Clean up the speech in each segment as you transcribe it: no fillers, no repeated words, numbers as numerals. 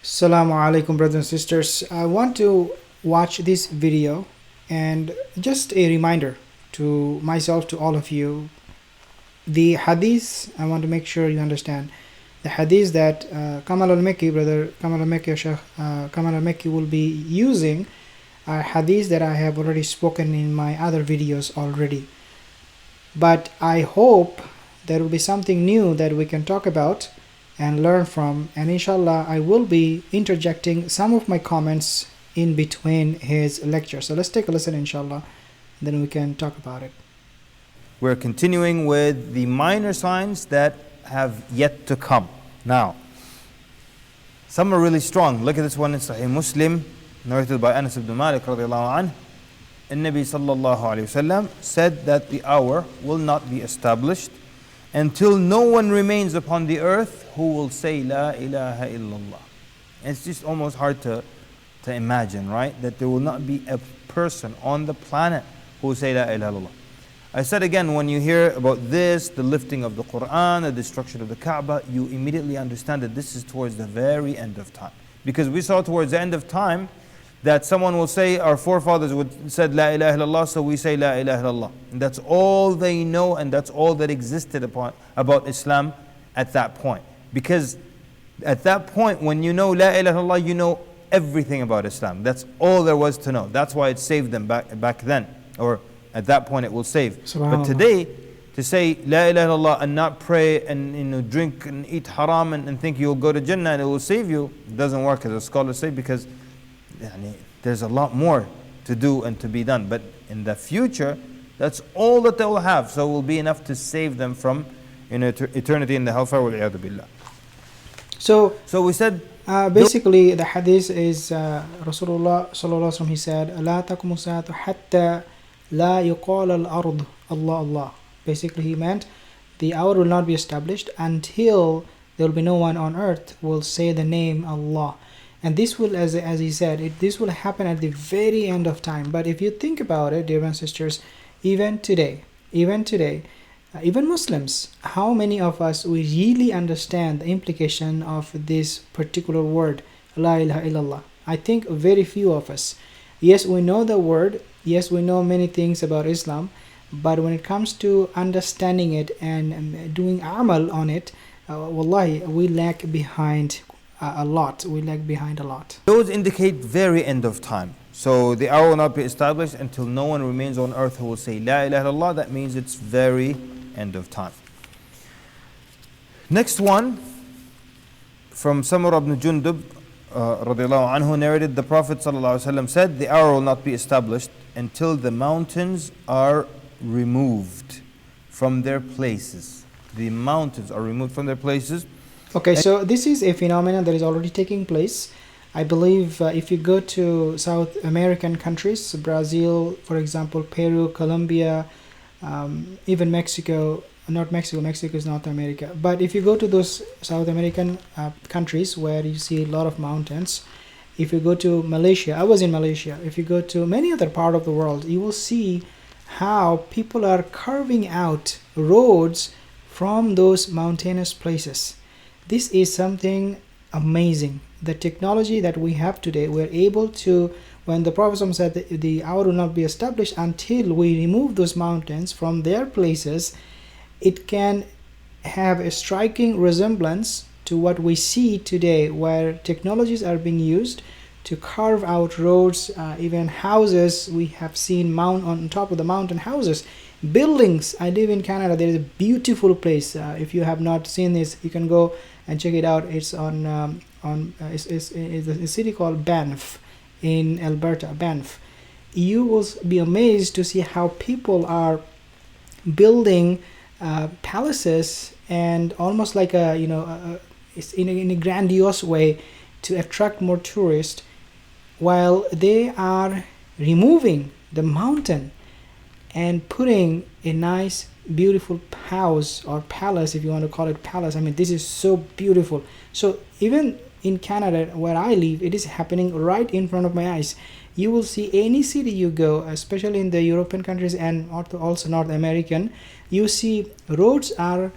Assalamu alaikum, brothers and sisters. I want to watch this video, and just a reminder to myself, to all of you, the hadith, I want to make sure you understand the hadith that Kamal al-Makki, brother Kamal al-Makki, Sheikh Kamal al-Makki will be using are hadith that I have already spoken in my other videos already. But I hope there will be something new that we can talk about and learn from, and inshallah I will be interjecting some of my comments in between his lecture. So let's take a listen, inshallah, then we can talk about it. We're continuing with the minor signs that have yet to come. Now, some are really strong. Look at this one in Sahih Muslim, narrated by Anas ibn Malik radiallahu anhu. An-Nabi sallallahu alayhi wasallam said that the hour will not be established until no one remains upon the earth who will say La ilaha illallah. It's just almost hard to imagine, right? That there will not be a person on the planet who will say La ilaha illallah. I said again, when you hear about this, the lifting of the Quran, the destruction of the Kaaba, you immediately understand that this is towards the very end of time. Because we saw towards the end of time that someone will say, our forefathers would said La ilaha illallah, so we say La ilaha illallah. And that's all they know, and that's all that existed about Islam at that point. Because at that point, when you know La ilaha illallah, you know everything about Islam. That's all there was to know. That's why it saved them back then. Or at that point it will save. But today, to say La ilaha illallah and not pray and drink and eat haram and think you'll go to Jannah and it will save you, it doesn't work, as the scholars say, because there's a lot more to do and to be done. But in the future, that's all that they will have. So it will be enough to save them from eternity in the hellfire. Wal-'iyadhu billah. So we said, basically the hadith is Rasulullah sallallahu alaihi wasallam, he said, "La taqumu as-saatu hatta la yuqal al-ard Allah Allah." Basically he meant the hour will not be established until there will be no one on earth will say the name Allah. And this will, as he said, this will happen at the very end of time. But if you think about it, dear brothers and sisters, even today, even Muslims, how many of us we really understand the implication of this particular word, La ilaha illallah? I think very few of us. Yes, we know the word. Yes, we know many things about Islam. But when it comes to understanding it and doing amal on it, wallahi, we lag behind a lot. We lag behind a lot. Those indicate very end of time. So the hour will not be established until no one remains on earth who will say La ilaha illallah. That means it's very end of time. Next one, from Samurah ibn Jundub radiallahu anhu, narrated the Prophet sallallahu alaihi wasallam said, the hour will not be established until the mountains are removed from their places. The mountains are removed from their places. Okay, so this is a phenomenon that is already taking place. I believe if you go to South American countries, Brazil, for example, Peru, Colombia, even Mexico, not Mexico, Mexico is North America. But if you go to those South American countries where you see a lot of mountains, if you go to Malaysia, I was in Malaysia, if you go to many other part of the world, you will see how people are carving out roads from those mountainous places. This is something amazing. The technology that we have today, we're able to, when the Prophet said that the hour will not be established until we remove those mountains from their places, it can have a striking resemblance to what we see today, where technologies are being used to carve out roads, even houses. We have seen on top of the mountain houses, buildings. I live in Canada. There is a beautiful place. If you have not seen this, you can go and check it out. It's it's a city called Banff in Alberta, Banff. You will be amazed to see how people are building palaces, and almost like it's in a grandiose way to attract more tourists, while they are removing the mountain and putting a nice beautiful house or palace, if you want to call it palace. I mean, this is so beautiful. So even in Canada where I live, it is happening right in front of my eyes. You will see any city you go, especially in the European countries and also North American, you see roads are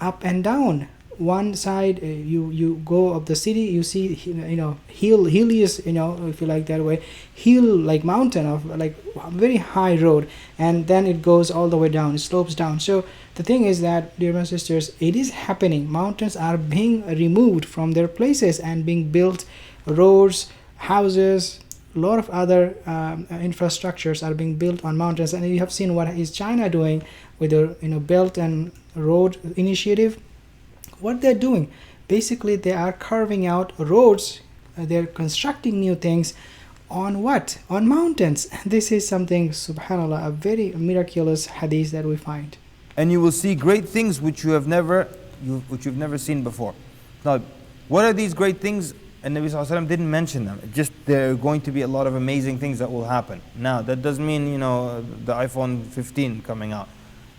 up and down one side, you go up the city, you see hilliest, if you like that way, hill like mountain of like very high road, and then it goes all the way down, it slopes down. So the thing is that, dear brothers and sisters, it is happening. Mountains are being removed from their places and being built, roads, houses, a lot of other infrastructures are being built on mountains. And you have seen what is China doing with their Belt and Road Initiative. What they're doing, basically they are carving out roads, they're constructing new things on what? On mountains. This is something, subhanallah, a very miraculous hadith that we find. And you will see great things which you've never seen before. Now, what are these great things? And Nabi Sallallahu Alaihi Wasallam didn't mention them. Just there are going to be a lot of amazing things that will happen. Now, that doesn't mean, the iPhone 15 coming out.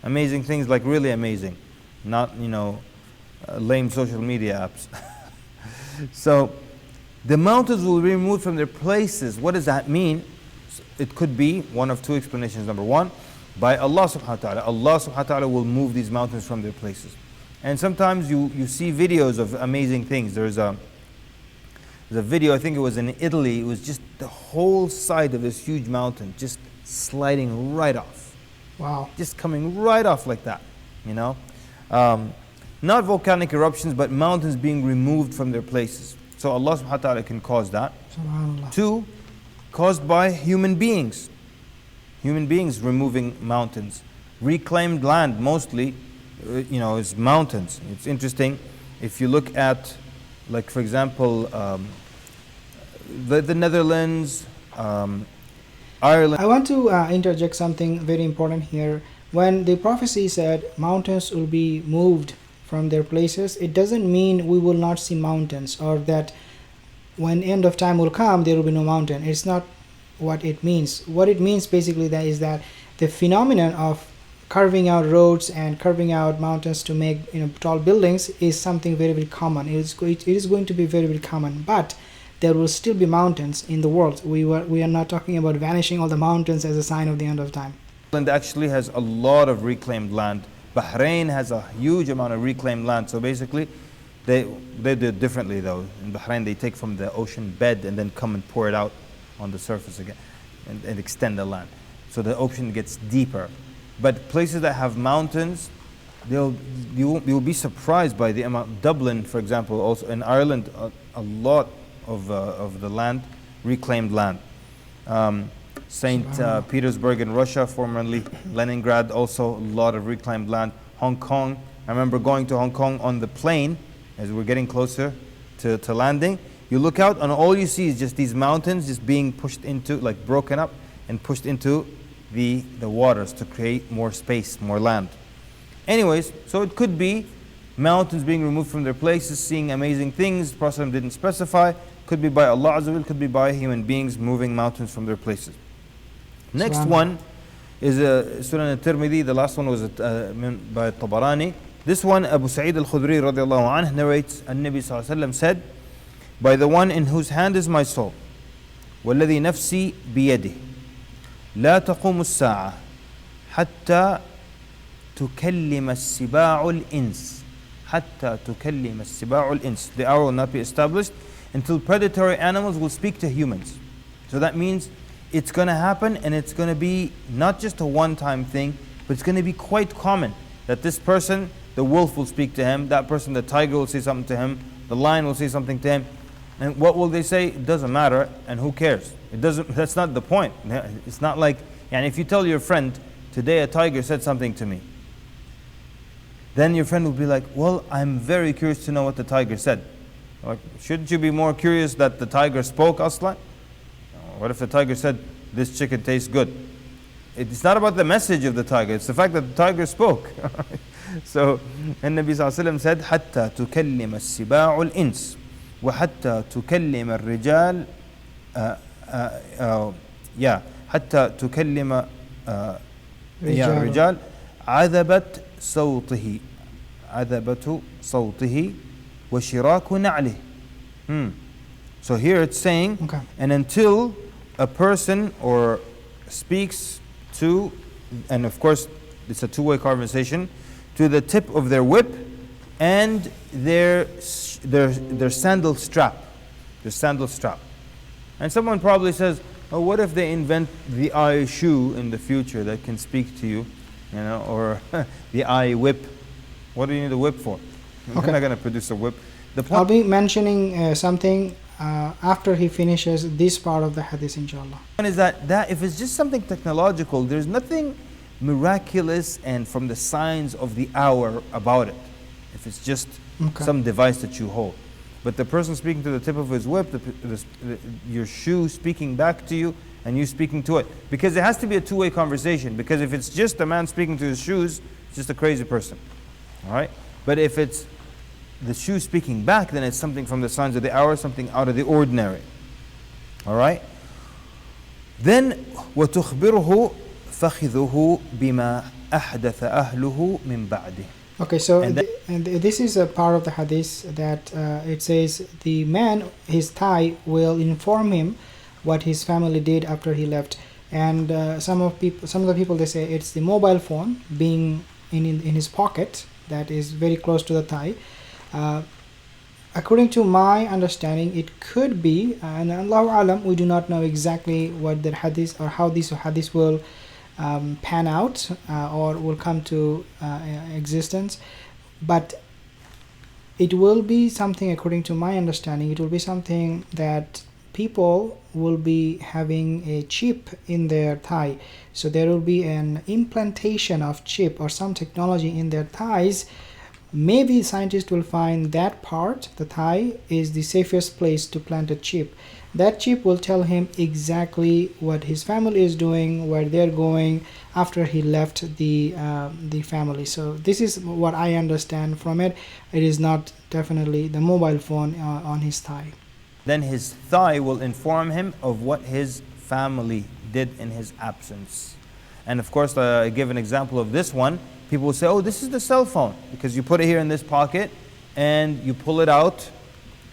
Amazing things, like really amazing. Not, lame social media apps. So, the mountains will be removed from their places. What does that mean? It could be one of two explanations. Number one, by Allah subhanahu wa ta'ala. Allah subhanahu wa ta'ala will move these mountains from their places. And sometimes you see videos of amazing things. There's a video, I think it was in Italy, it was just the whole side of this huge mountain just sliding right off. Wow. Just coming right off like that, Not volcanic eruptions, but mountains being removed from their places. So Allah subhanahu wa ta'ala can cause that. Subhanallah. Two, caused by human beings. Human beings removing mountains. Reclaimed land mostly, is mountains. It's interesting. If you look at, like for example, the Netherlands, Ireland. I want to interject something very important here. When the prophecy said mountains will be moved from their places, it doesn't mean we will not see mountains, or that when end of time will come there will be no mountain. It's not what it means. What it means basically that is that the phenomenon of carving out roads and carving out mountains to make tall buildings is something very, very common. It is going to be very, very common, but there will still be mountains in the world. We are not talking about vanishing all the mountains as a sign of the end of time. Ireland actually has a lot of reclaimed land. Bahrain has a huge amount of reclaimed land. So basically, they do it differently though. In Bahrain, they take from the ocean bed and then come and pour it out on the surface again and extend the land. So the ocean gets deeper. But places that have mountains, you'll be surprised by the amount. Dublin, for example, also in Ireland, a lot of the land, reclaimed land. St. Petersburg in Russia, formerly Leningrad, also a lot of reclaimed land. Hong Kong, I remember going to Hong Kong on the plane as we're getting closer to landing. You look out and all you see is just these mountains just being pushed into, like broken up and pushed into the waters to create more space, more land. Anyways, so it could be mountains being removed from their places, seeing amazing things. The Prophet didn't specify. Could be by Allah Azza wa Jal, could be by human beings moving mountains from their places. Next one is Sunan al-Tirmidhi. The last one was by Tabarani. This one, Abu Sa'id al-Khudri radiallahu anhu narrates, An-Nabi sallallahu alayhi wa sallam said, by the one in whose hand is my soul, وَالَّذِي نَفْسِي بِيَدِهِ لا تقوم الساعة حتى تكلم السباع الإنس حتى تكلم السباع الإنس. The hour will not be established until predatory animals will speak to humans. So that means it's going to happen, and it's going to be not just a one-time thing, but it's going to be quite common that this person, the wolf will speak to him, that person, the tiger will say something to him, the lion will say something to him. And what will they say? It doesn't matter, and who cares? It doesn't. That's not the point. It's not like, and if you tell your friend, today a tiger said something to me, then your friend will be like, well, I'm very curious to know what the tiger said. Like, shouldn't you be more curious that the tiger spoke, Aslan? What if the tiger said, this chicken tastes good? It's not about the message of the tiger, it's the fact that the tiger spoke. So, and Nabi Sallallahu Alaihi Wasallam said, حتى تكلم السباع الإنس وحتى تكلم الرجال حتى تكلم الرجال عذبت صوته وشراك نعله. So here it's saying, okay, and until a person or speaks to, and of course it's a two-way conversation, to the tip of their whip and their sandal strap. Their sandal strap. And someone probably says, oh, what if they invent the eye shoe in the future that can speak to you, or the eye whip? What do you need a whip for? Okay. You're not going to produce a whip. I'll be mentioning something after he finishes this part of the hadith, inshallah. One is that if it's just something technological, there's nothing miraculous and from the signs of the hour about it. If it's just some device that you hold. But the person speaking to the tip of his whip, your shoe speaking back to you, and you speaking to it. Because it has to be a two-way conversation. Because if it's just a man speaking to his shoes, it's just a crazy person. All right? But if it's the shoe speaking back, then it's something from the signs of the hour, something out of the ordinary. All right? Then, وَتُخْبِرُهُ فَخِذُهُ بِمَا أَحْدَثَ أَهْلُهُ مِنْ بَعْدِهِ. Okay, so and this is a part of the hadith that it says the man, his thigh, will inform him what his family did after he left. And some of the people, they say it's the mobile phone being in his pocket that is very close to the thigh. According to my understanding, it could be, and Allahu Alam, we do not know exactly what the hadith or how this hadith will pan out or will come to existence, but it will be something, according to my understanding, it will be something that people will be having a chip in their thigh. So there will be an implantation of chip or some technology in their thighs. Maybe scientists will find that part, the thigh, is the safest place to plant a chip. That chip will tell him exactly what his family is doing, where they're going after he left the family. So this is what I understand from it. It is not definitely the mobile phone on his thigh. Then his thigh will inform him of what his family did in his absence. And of course, I give an example of this one. People will say, oh, this is the cell phone, because you put it here in this pocket and you pull it out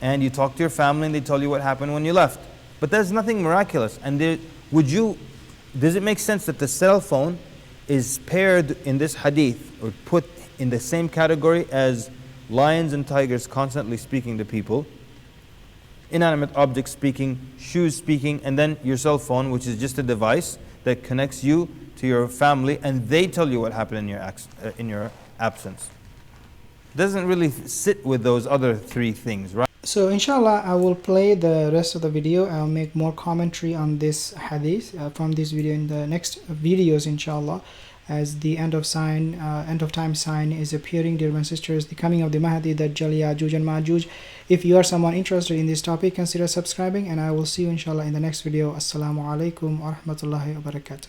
and you talk to your family and they tell you what happened when you left. But there's nothing miraculous. And does it make sense that the cell phone is paired in this hadith or put in the same category as lions and tigers constantly speaking to people, inanimate objects speaking, shoes speaking, and then your cell phone, which is just a device that connects you to your family, and they tell you what happened in your absence? Doesn't really sit with those other three things, right? So inshallah, I will play the rest of the video. I'll make more commentary on this hadith from this video in the next videos, inshallah, as the end of time sign is appearing, dear my sisters, the coming of the Mahdi, Dajjal, Yajuj and Majuj. If you are someone interested in this topic, consider subscribing, and I will see you inshallah in the next video. Assalamu alaikum wa rahmatullahi wa barakatuh.